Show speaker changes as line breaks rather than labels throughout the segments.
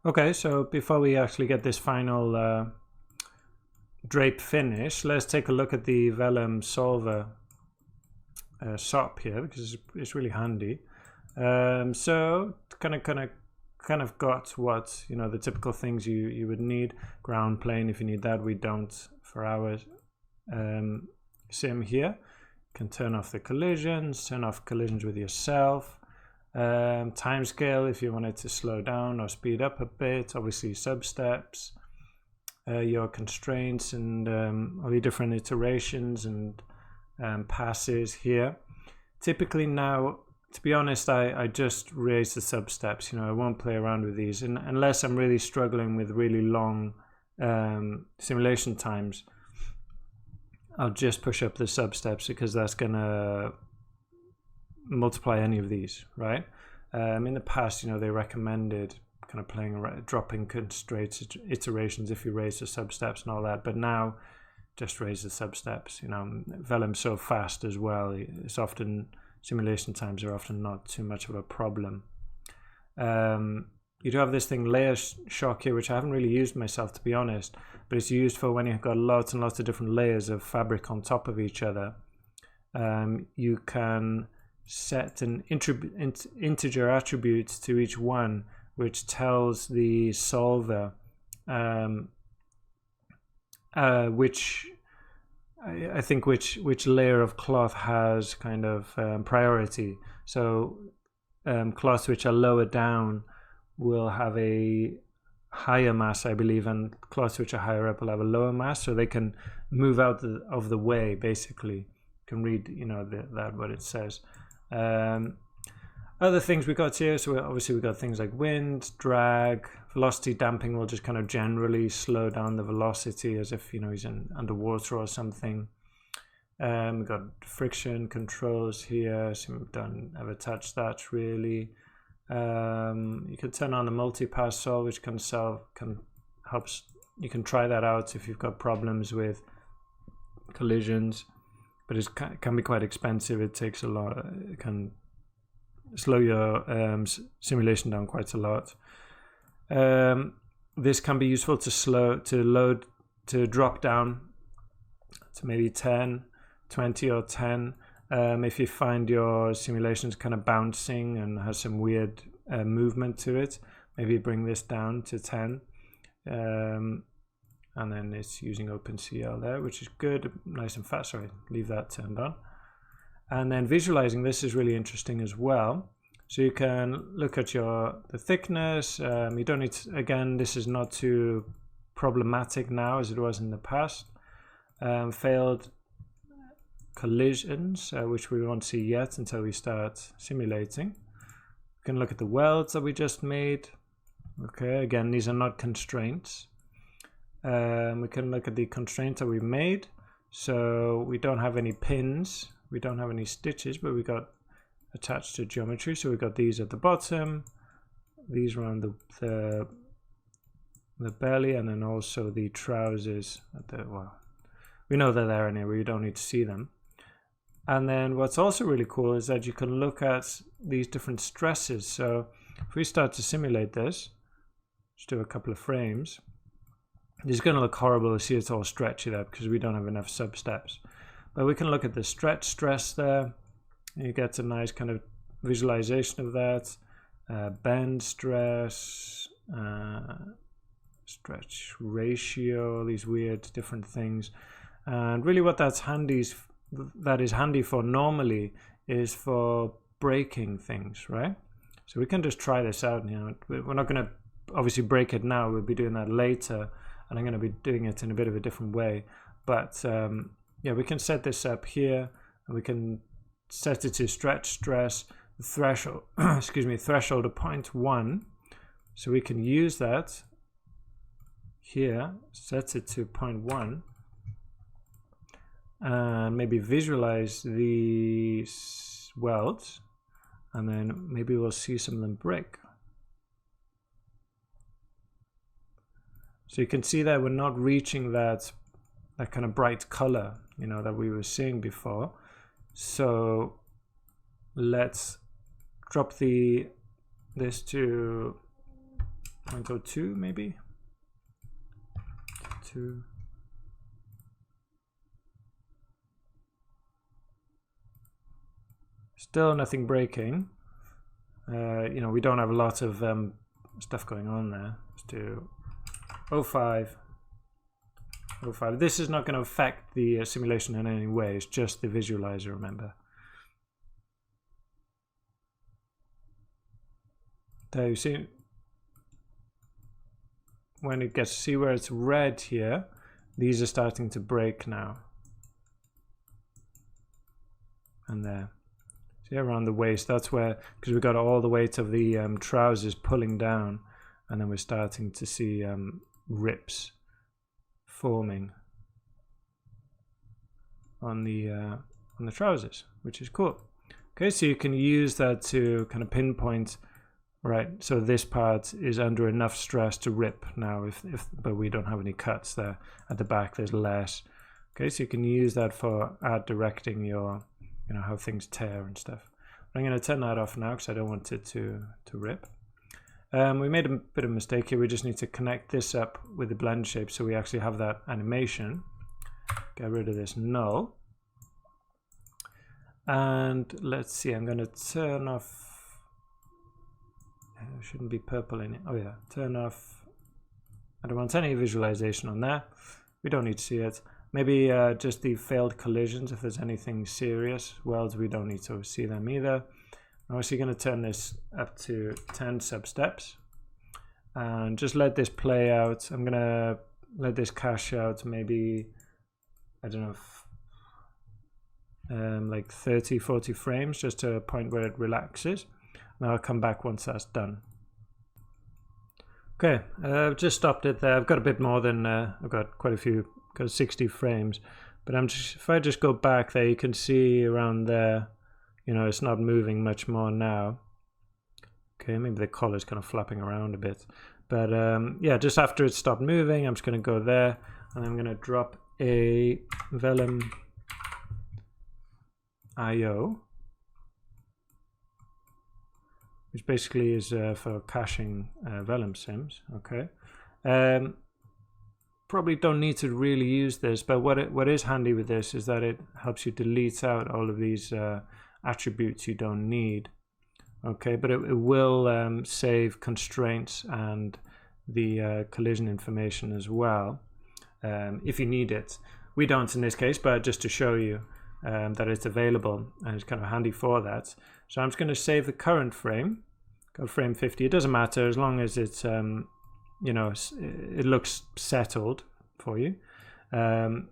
Okay, so before we actually get this final drape finish, let's take a look at the vellum solver SOP here, because it's really handy. So kind of got what, you know, the typical things you would need. Ground plane if you need that. We don't for our sim here. Can turn off the collisions, turn off collisions with yourself. Time scale if you wanted to slow down or speed up a bit. Obviously sub steps, your constraints, and all the different iterations and passes here. Typically now, to be honest, I just raise the sub steps. You know, I won't play around with these unless I'm really struggling with really long simulation times. I'll just push up the sub steps because that's gonna multiply any of these, right? In the past, you know, they recommended kind of playing around, dropping constraints iterations if you raise the sub steps and all that, but now just raise the sub steps. You know, vellum's so fast as well, it's often, simulation times are often not too much of a problem. You do have this thing, layer shock here, which I haven't really used myself, to be honest, but it's used for when you've got lots and lots of different layers of fabric on top of each other. You can set an integer attribute to each one, which tells the solver which I think which layer of cloth has kind of priority. So cloths which are lower down will have a higher mass, I believe, and cloths which are higher up will have a lower mass, so they can move out of the way. Basically, you can read, you know, that what it says. Other things we got here, so obviously we got things like wind, drag, velocity damping will just kind of generally slow down the velocity as if, you know, he's underwater or something. We got friction controls here, so we don't ever touch that really. You can turn on the multi-pass solve, which helps. You can try that out if you've got problems with collisions, but it can be quite expensive. It takes a lot. It can slow your simulation down quite a lot. This can be useful to drop down to maybe 10, 20 or 10. If you find your simulation's kind of bouncing and has some weird movement to it, maybe bring this down to 10. And then it's using OpenCL there, which is good, nice and fast. Sorry, leave that turned on. And then visualizing this is really interesting as well. So you can look at the thickness. You don't need to, again, this is not too problematic now as it was in the past. Failed collisions, which we won't see yet until we start simulating. We can look at the welds that we just made. Okay, again, these are not constraints. We can look at the constraints that we've made. So we don't have any pins, we don't have any stitches, but we got attached to geometry. So we got these at the bottom, these around the belly, and then also the trousers at the, well, we know they're there anyway, we don't need to see them. And then what's also really cool is that you can look at these different stresses. So if we start to simulate this, just do a couple of frames, it's going to look horrible to see it's all stretchy there because we don't have enough sub steps. But we can look at the stretch stress there. You get a nice kind of visualization of that. Bend stress, stretch ratio, these weird different things. And really what that is handy for normally is for breaking things, right? So we can just try this out. You know, we're not going to obviously break it now, we'll be doing that later, and I'm going to be doing it in a bit of a different way. But yeah, we can set this up here, and we can set it to stretch stress threshold threshold of 0.1, so we can use that here, set it to 0.1, and maybe visualize these welds, and then maybe we'll see some of them break. So you can see that we're not reaching that kind of bright color, you know, that we were seeing before. So let's drop this to 0.02 maybe. 2. Still nothing breaking. You know, we don't have a lot of stuff going on there. Let's do 0.5. 0.5. This is not going to affect the simulation in any way. It's just the visualizer, remember. There you see, when it gets, see where it's red here, these are starting to break now. And there. See, around the waist, that's where, because we got all the weight of the trousers pulling down, and then we're starting to see rips forming on the trousers, which is cool. Okay, so you can use that to kind of pinpoint, right? So this part is under enough stress to rip now, but we don't have any cuts there. At the back, there's less. Okay, so you can use that for art directing your, you know, how things tear and stuff. But I'm going to turn that off now because I don't want it to rip. We made a bit of a mistake here. We just need to connect this up with the blend shape so we actually have that animation. Get rid of this null. And let's see, I'm going to turn off, there shouldn't be purple in it. Oh yeah, turn off, I don't want any visualization on there. We don't need to see it. Maybe just the failed collisions, if there's anything serious. Welds, we don't need to see them either. I'm actually going to turn this up to 10 sub-steps and just let this play out. I'm going to let this cache out maybe, I don't know, like 30, 40 frames, just to a point where it relaxes. And I'll come back once that's done. Okay, I've just stopped it there. I've got a bit more than, I've got quite a few, got 60 frames. But I'm just, if I just go back there, you can see around there, you know, it's not moving much more now. Okay, maybe the collar's kind of flapping around a bit. But yeah, just after it stopped moving, I'm just going to go there and I'm going to drop a vellum IO, which basically is for caching vellum sims. Okay, probably don't need to really use this, but what is handy with this is that it helps you delete out all of these attributes you don't need. Okay, but it will save constraints and the collision information as well if you need it. We don't in this case, but just to show you that it's available, and it's kind of handy for that. So I'm just going to save the current frame. Got frame 50. It doesn't matter as long as it's you know, it looks settled for you. And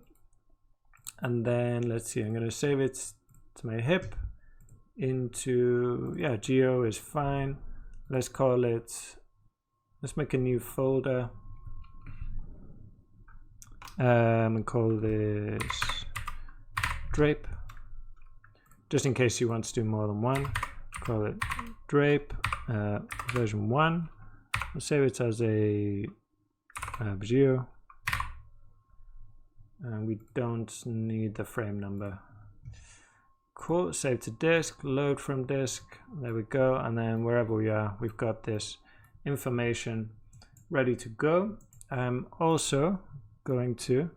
then let's see, I'm going to save it to my hip into, yeah, geo is fine. Let's call it, let's make a new folder and call this drape, just in case you want to do more than one. Call it drape version 1. I'll save it as a geo, and we don't need the frame number. Cool, save to disk, load from disk, there we go, and then wherever we are, we've got this information ready to go. I'm also going to,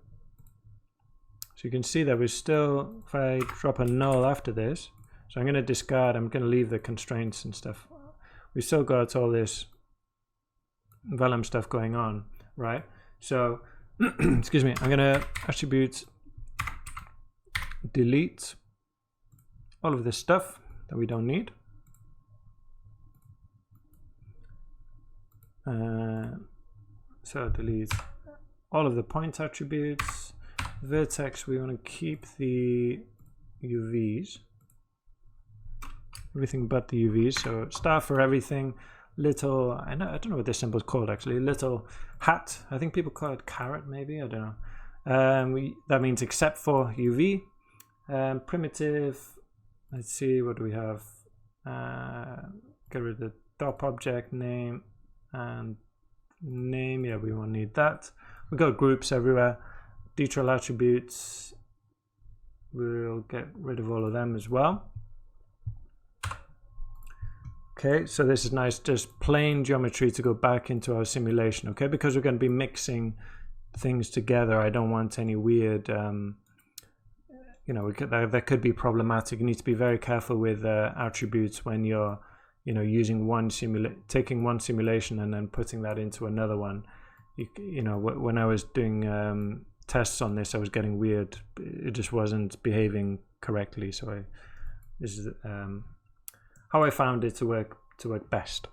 so you can see that we're still, if I drop a null after this, so I'm going to discard, I'm going to leave the constraints and stuff. We still got all this vellum stuff going on, right? So, excuse me, I'm going to attribute delete all of this stuff that we don't need. So delete all of the point attributes. Vertex, we want to keep the UVs. Everything but the UVs. So star for everything. Little, I don't know what this symbol is called actually. Little hat. I think people call it carrot maybe. I don't know. That means except for UV. Primitive. Let's see, what do we have? Get rid of the dop object name and name. Yeah, we won't need that. We've got groups everywhere. Detrol attributes. We'll get rid of all of them as well. Okay, Okay, so this is nice, just plain geometry to go back into our simulation, okay? Because we're going to be mixing things together, I don't want any weird, you know, that could be problematic. You need to be very careful with attributes when you're, you know, using taking one simulation and then putting that into another one. You know, when I was doing tests on this, I was getting weird. It just wasn't behaving correctly. So this is how I found it to work best.